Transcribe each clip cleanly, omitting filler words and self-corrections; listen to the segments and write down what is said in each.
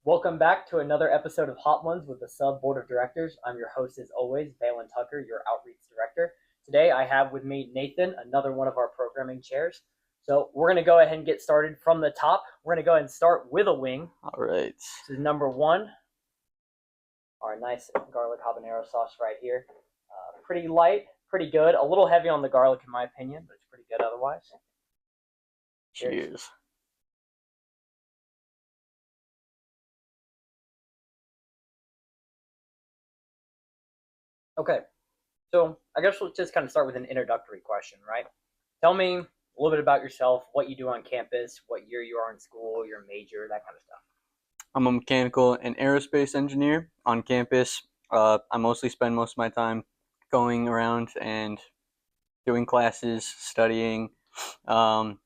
Welcome back to another episode of Hot Ones with the Sub Board of Directors. I'm your host, as always, Baylun Tucker, your Outreach Director. Today, I have with me Nathan, another one of our programming chairs. So we're going to go ahead and get started from the top. We're going to go ahead and start with a wing. All right. This is number one. Our nice garlic habanero sauce right here. Pretty light, pretty good. A little heavy on the garlic, in my opinion, but it's pretty good otherwise. Cheers. Okay, so I guess we'll just kind of start with an introductory question, right? Tell me a little bit about yourself, what you do on campus, what year you are in school, your major, that kind of stuff. I'm a mechanical and aerospace engineer on campus. I mostly spend most of my time going around and doing classes, studying. Sorry.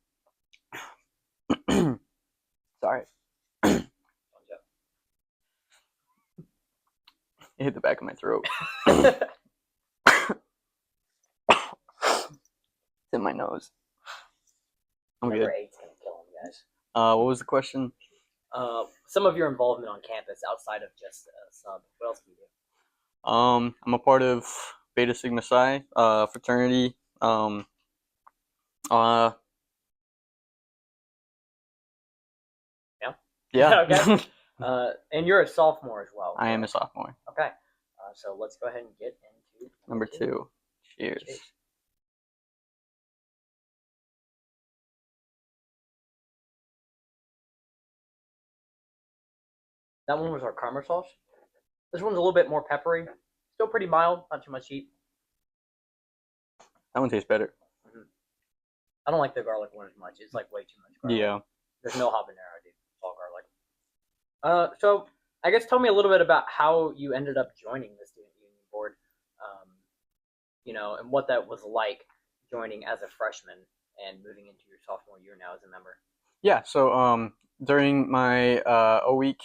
It hit the back of my throat. It's in my nose. I'm good. Number 8's going to kill him, guys. What was the question? Some of your involvement on campus outside of just sub. What else do you do? I'm a part of Beta Sigma Psi fraternity. Yeah. Yeah. Okay. And you're a sophomore as well. I am a sophomore. Okay. So let's go ahead and get into Number 2. Cheers. That one was our caramel sauce. This one's a little bit more peppery. Still pretty mild, not too much heat. That one tastes better. I don't like the garlic one as much. It's like way too much garlic. Yeah. There's no habanero, dude. It's all garlic. So I guess tell me a little bit about how you ended up joining the student union board, and what that was like joining as a freshman and moving into your sophomore year now as a member. Yeah. So during my week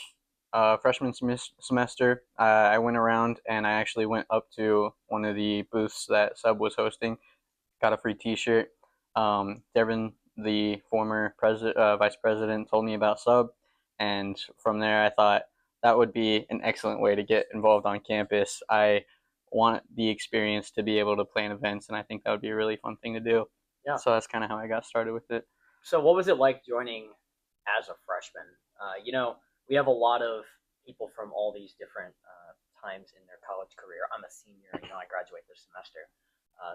freshman semester, I went around and I actually went up to one of the booths that Sub was hosting, got a free T-shirt. Devin, the former vice president, told me about Sub, and from there I thought that would be an excellent way to get involved on campus. I want the experience to be able to plan events, and I think that would be a really fun thing to do. Yeah. So that's kind of how I got started with it. So what was it like joining as a freshman? We have a lot of people from all these different times in their college career. I'm a senior, I graduate this semester.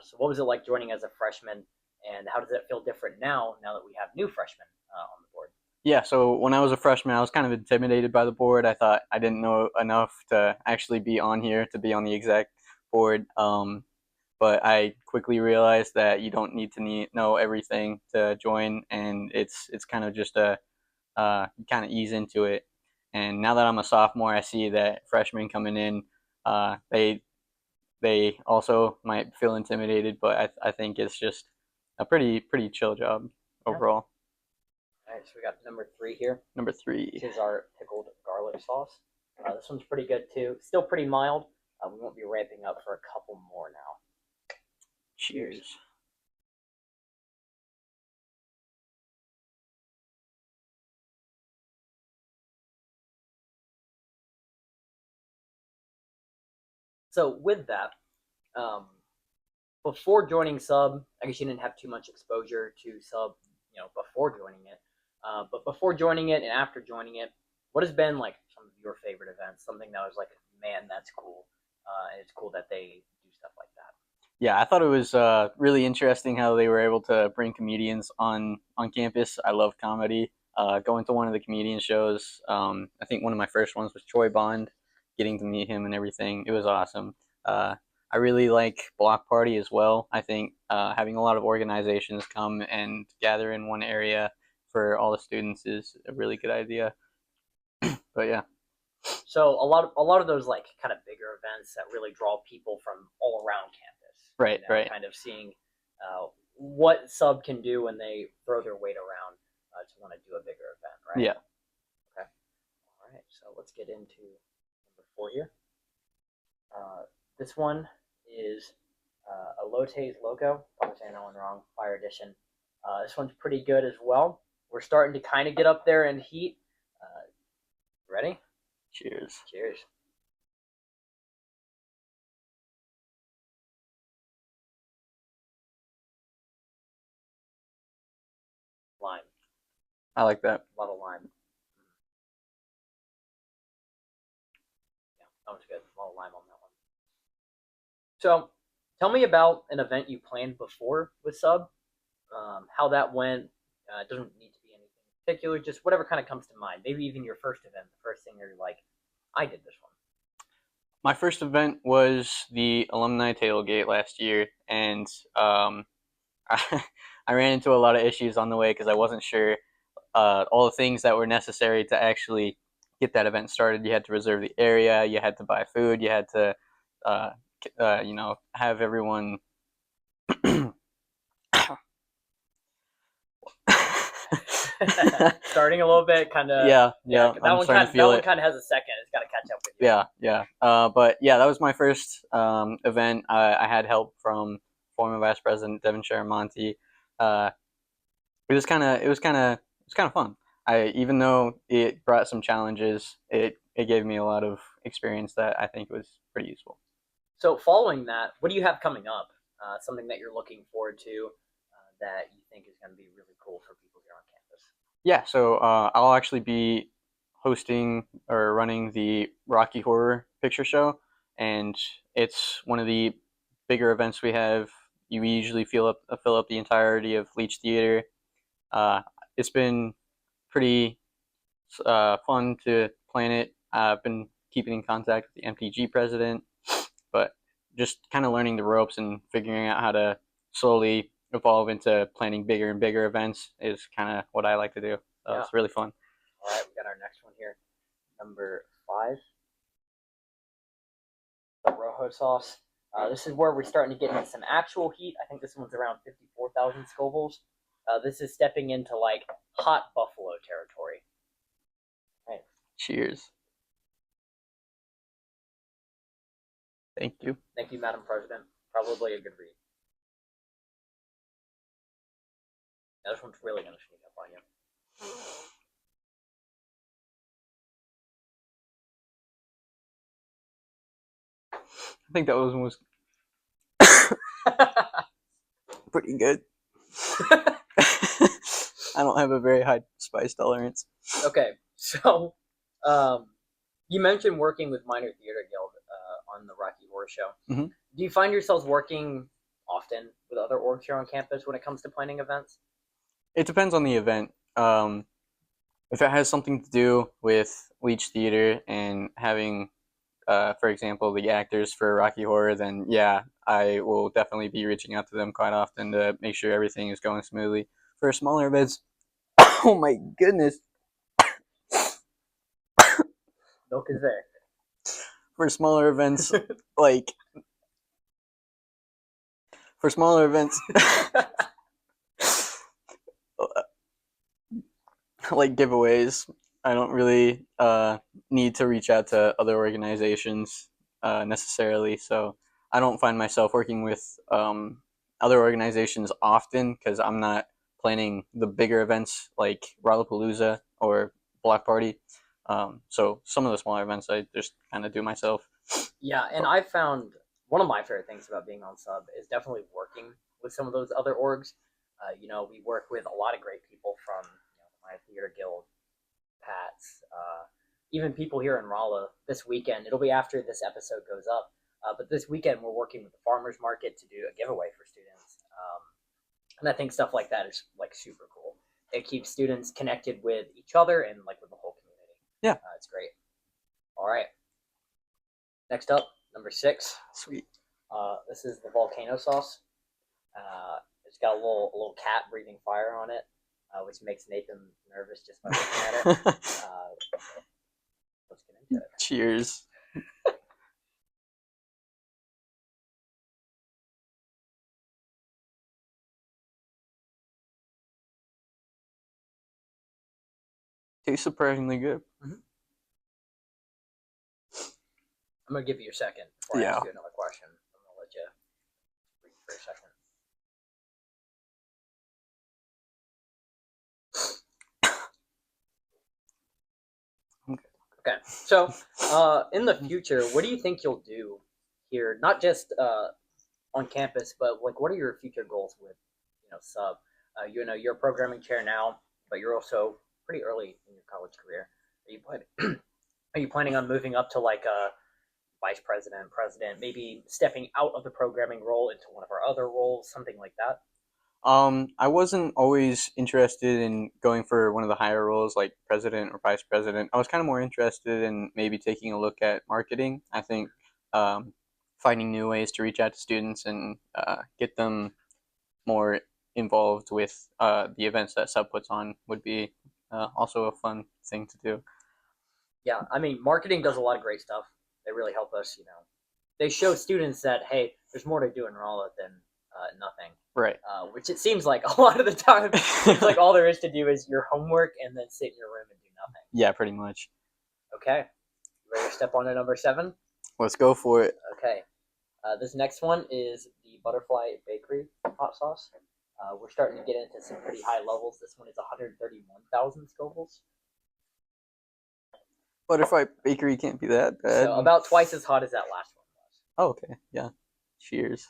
So what was it like joining as a freshman, and how does it feel different now that we have new freshmen on the board? Yeah, so when I was a freshman, I was kind of intimidated by the board. I thought I didn't know enough to actually be on here, to be on the exec board. But I quickly realized that you don't need to know everything to join, and it's kind of just you kind of ease into it. And now that I'm a sophomore, I see that freshmen coming in, they also might feel intimidated, but I think it's just a pretty chill job overall. All right, so we got number 3 here. Number 3. This is our pickled garlic sauce. This one's pretty good too. Still pretty mild. We won't be ramping up for a couple more now. Cheers. So with that, before joining Sub, I guess you didn't have too much exposure to Sub, before joining it. But before joining it and after joining it, what has been like some of your favorite events? Something that was like, man, that's cool. And it's cool that they do stuff like that. Yeah, I thought it was really interesting how they were able to bring comedians on campus. I love comedy. Going to one of the comedian shows, I think one of my first ones was Troy Bond, getting to meet him and everything. It was awesome. I really like Block Party as well. I think having a lot of organizations come and gather in one area for all the students is a really good idea. But yeah. So a lot of those like kind of bigger events that really draw people from all around campus. Right. Kind of seeing what Sub can do when they throw their weight around to want to do a bigger event, right? Yeah. Okay. All right. So let's get into number 4 here. This one is Elote's Loco. I'm saying that one wrong. Fire Edition. This one's pretty good as well. We're starting to kind of get up there in heat. Ready? Cheers. Cheers. Lime. I like that. A lot of lime. Yeah, that was good. A lot of lime on that one. So, tell me about an event you planned before with Sub. How that went. It doesn't need to be anything particular. Just whatever kind of comes to mind. Maybe even your first event. The first thing you're like, I did this one. My first event was the alumni tailgate last year, and I, I ran into a lot of issues on the way because I wasn't sure all the things that were necessary to actually get that event started. You had to reserve the area, you had to buy food, you had to, have everyone. Starting a little bit, kind of. Yeah. That I'm one starting kind. to feel That it. one kind of has a second. It's got to catch up with you. Yeah. But yeah, that was my first event. I had help from former Vice President Devin Monty. It was kind of fun. Even though it brought some challenges, it gave me a lot of experience that I think was pretty useful. So, following that, what do you have coming up? Something that you're looking forward to that you think is going to be really cool for people here on campus? Yeah, so I'll actually be hosting or running the Rocky Horror Picture Show, and it's one of the bigger events we have. You usually fill up the entirety of Leach Theater. It's been pretty fun to plan it. I've been keeping in contact with the MTG president, but just kind of learning the ropes and figuring out how to slowly evolve into planning bigger and bigger events is kind of what I like to do. So Yeah. It's really fun. All right, we got our next one here. Number 5, the Rojo sauce. This is where we're starting to get into some actual heat. I think this one's around 54,000 Scovilles. This is stepping into like hot buffalo territory. Right. Cheers. Thank you. Thank you, Madam President. Probably a good read. Now, this one's really going to sneak up on you. I think that one was pretty good. I don't have a very high spice tolerance. Okay, so you mentioned working with Minor Theater Guild on the Rocky Horror Show. Mhm. Do you find yourselves working often with other orgs here on campus when it comes to planning events? It depends on the event. If it has something to do with Leach Theater and having, for example, the actors for Rocky Horror, then yeah, I will definitely be reaching out to them quite often to make sure everything is going smoothly. For smaller events, oh my goodness. Milk is there. For smaller events, like for smaller events, like giveaways, I don't really need to reach out to other organizations necessarily. So I don't find myself working with other organizations often because I'm not planning the bigger events like Lollapalooza or Block Party. So some of the smaller events I just kind of do myself. Yeah, and I found one of my favorite things about being on sub is definitely working with some of those other orgs. We work with a lot of great people from the Minor Theater Guild, Pats, even people here in Rolla this weekend. It'll be after this episode goes up. But this weekend, we're working with the farmers market to do a giveaway for students. And I think stuff like that is like super cool. It keeps students connected with each other and like with the whole community. Yeah. It's great. All right. Next up, number 6. Sweet. This is the volcano sauce. It's got a little cat breathing fire on it, which makes Nathan nervous just by looking at it. Let's get into it. Cheers. Tastes surprisingly good. Mm-hmm. I'm gonna give you a second before I ask you another question. I'm gonna let you breathe for a second. Okay. So, in the future, what do you think you'll do here? Not just on campus, but like, what are your future goals with, sub? You're a programming chair now, but you're also pretty early in your college career. Are you planning? Are you planning on moving up to like a vice president, president, maybe stepping out of the programming role into one of our other roles, something like that? I wasn't always interested in going for one of the higher roles like president or vice president. I was kind of more interested in maybe taking a look at marketing. I think um, finding new ways to reach out to students and get them more involved with the events that Sub puts on would be also a fun thing to do. Yeah, I mean, marketing does a lot of great stuff. They really help us. They show students that hey, there's more to do in Raleigh than nothing. Right. Which it seems like a lot of the time, it's like all there is to do is your homework and then sit in your room and do nothing. Yeah, pretty much. Okay, ready to step on to number 7? Let's go for it. Okay, this next one is the Butterfly Bakery hot sauce. We're starting to get into some pretty high levels. This one is 131,000 Scovilles. Butterfly Bakery can't be that bad. So about twice as hot as that last one was. Oh, okay. Yeah. Cheers.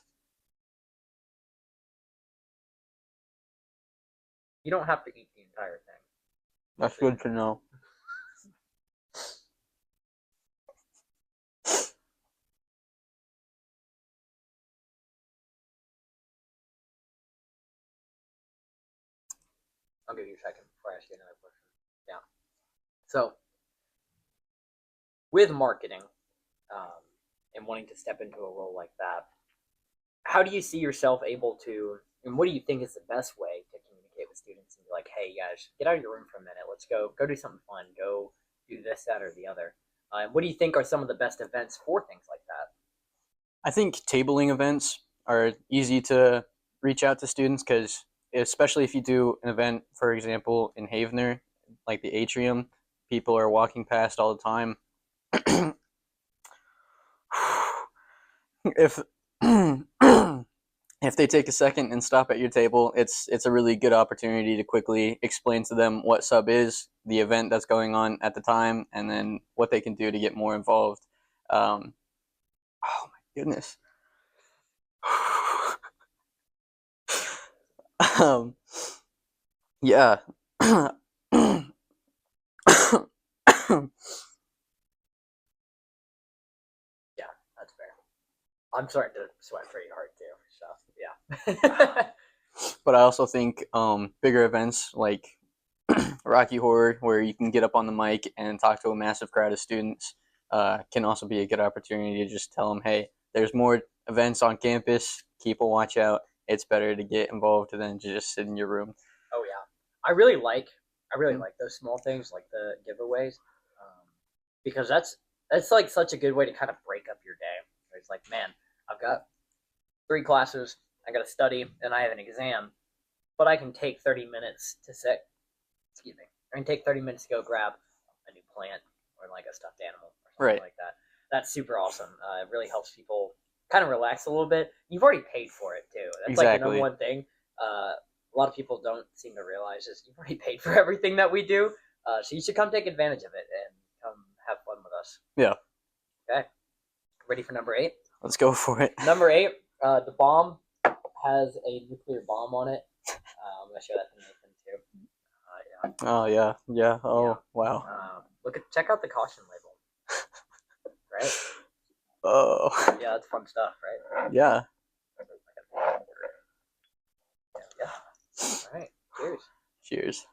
You don't have to eat the entire thing. That's good to know. I'll give you a second before I ask you another question. Yeah. So, with marketing and wanting to step into a role like that, how do you see yourself able to, and what do you think is the best way to communicate with students and be like, hey, guys, get out of your room for a minute. Let's go do something fun. Go do this, that, or the other. What do you think are some of the best events for things like that? I think tabling events are easy to reach out to students because, especially if you do an event, for example, in Havener, like the atrium, people are walking past all the time. if if they take a second and stop at your table, it's a really good opportunity to quickly explain to them what sub is, the event that's going on at the time, and then what they can do to get more involved. Oh my goodness. Yeah. Yeah, that's fair. I'm starting to sweat pretty hard too. So yeah. But I also think bigger events like Rocky Horror, where you can get up on the mic and talk to a massive crowd of students, can also be a good opportunity to just tell them, hey, there's more events on campus. Keep a watch out. It's better to get involved than to just sit in your room. Oh yeah, I really like those small things like the giveaways, because that's like such a good way to kind of break up your day. It's like, man, I've got 3 classes, I got to study, and I have an exam, but I can take 30 minutes to sit. Excuse me. I can take 30 minutes to go grab a new plant or like a stuffed animal or something like that. That's super awesome. It really helps people kind of relax a little bit. You've already paid for it too. That's like the number one thing. A lot of people don't seem to realize is you've already paid for everything that we do. So you should come take advantage of it and come have fun with us. Yeah. Okay. Ready for number 8? Let's go for it. Number 8, the bomb has a nuclear bomb on it. I'm gonna show that to Nathan too. Yeah. Oh yeah, yeah. Oh yeah. Wow. Check out the caution label. Right? Oh. Yeah, that's fun stuff, right? Yeah. Yeah. All right. Cheers. Cheers.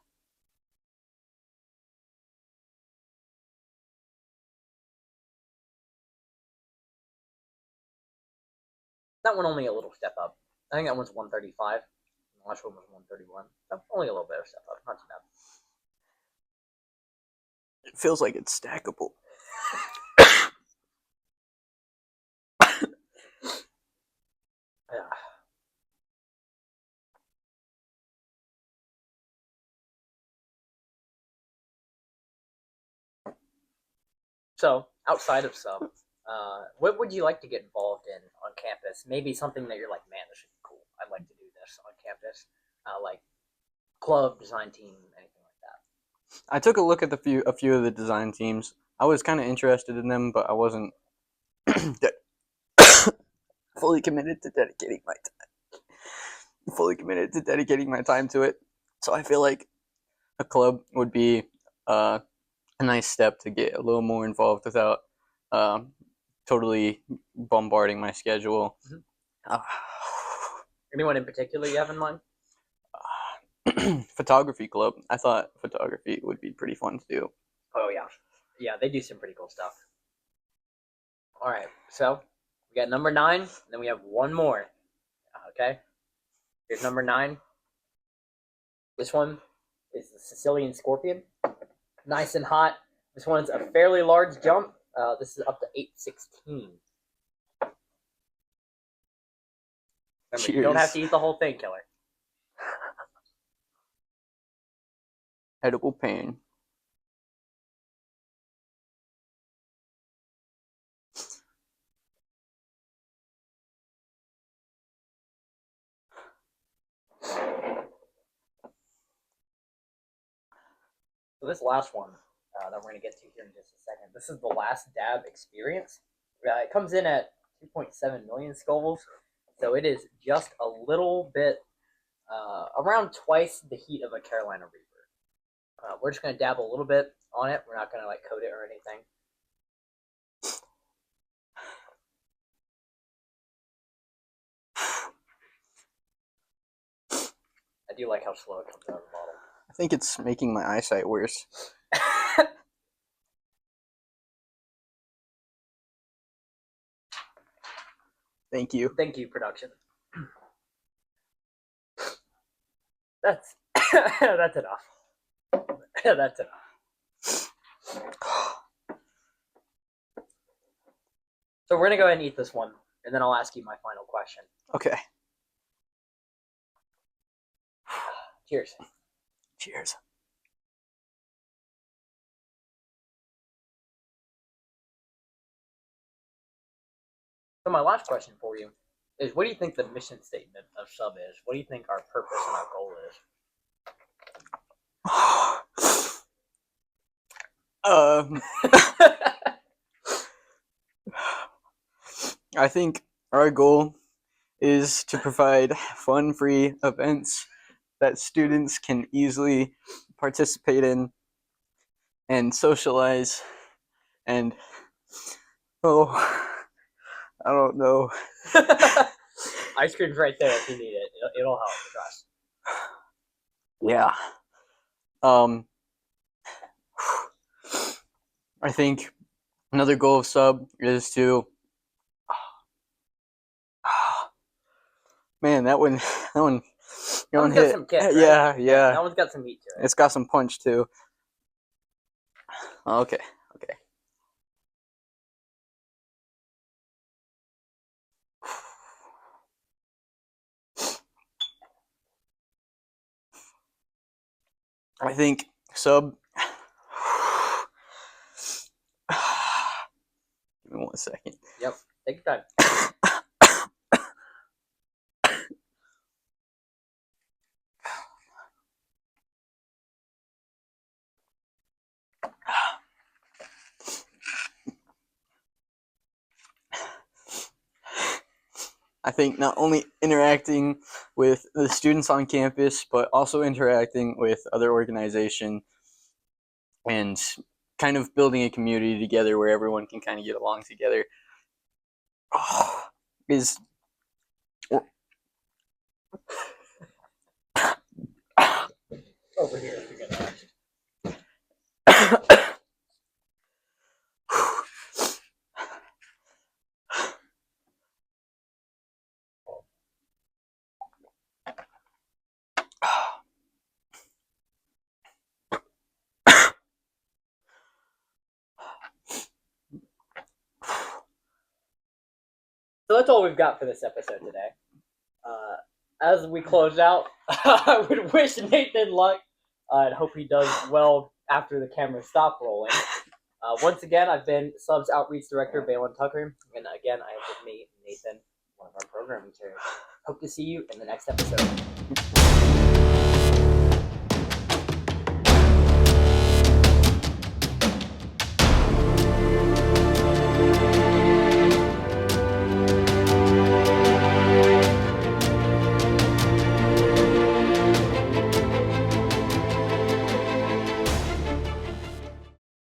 That one only a little step up. I think that one's 135. The last one was 131. So only a little bit of step up. Not too bad. It feels like it's stackable. Yeah. So, outside of sub, what would you like to get involved in on campus? Maybe something that you're like, man, this should be cool. I'd like to do this on campus. Like club, design team, anything like that. I took a look at a few of the design teams. I was kind of interested in them, but I wasn't fully committed to dedicating my time to it. So I feel like a club would be a nice step to get a little more involved without totally bombarding my schedule. Anyone in particular you have in mind? Photography club. I thought photography would be pretty fun to do. Oh yeah, they do some pretty cool stuff. All right, so we got number 9, and then we have one more. Okay, here's number 9. This one is the Sicilian Scorpion. Nice and hot. This one's a fairly large jump. This is up to 816. Remember, you don't have to eat the whole thing, killer. Edible pain. So this last one that we're going to get to here in just a second, this is the last dab experience. It comes in at 2.7 million Scovilles, so it is just a little bit, around twice the heat of a Carolina Reaper. We're just going to dab a little bit on it. We're not going to like coat it or anything. I do like how slow it comes out of the bottle. I think it's making my eyesight worse. Thank you. Thank you, production. That's that's enough. That's enough. So we're gonna go ahead and eat this one, and then I'll ask you my final question. Okay. Cheers. Cheers. So my last question for you is, what do you think the mission statement of Sub is? What do you think our purpose and our goal is? I think our goal is to provide fun-free events that students can easily participate in and socialize and I don't know. Ice cream's right there if you need it. It'll help, trust. Yeah. I think another goal of Sub is to man, that one hit. Some kick, right? Yeah. That one's got some heat to it. It's got some punch too. Okay. I think Sub. Give me 1 second. Yep. Take your time. I think not only interacting with the students on campus, but also interacting with other organizations and kind of building a community together where everyone can kind of get along together is Over here if you're gonna ask. So that's all we've got for this episode today. As we close out, I would wish Nathan luck and hope he does well after the cameras stop rolling. Once again, I've been Sub's Outreach Director, Baylun Tucker. And again, I have with me Nathan, one of our programming chairs. Hope to see you in the next episode.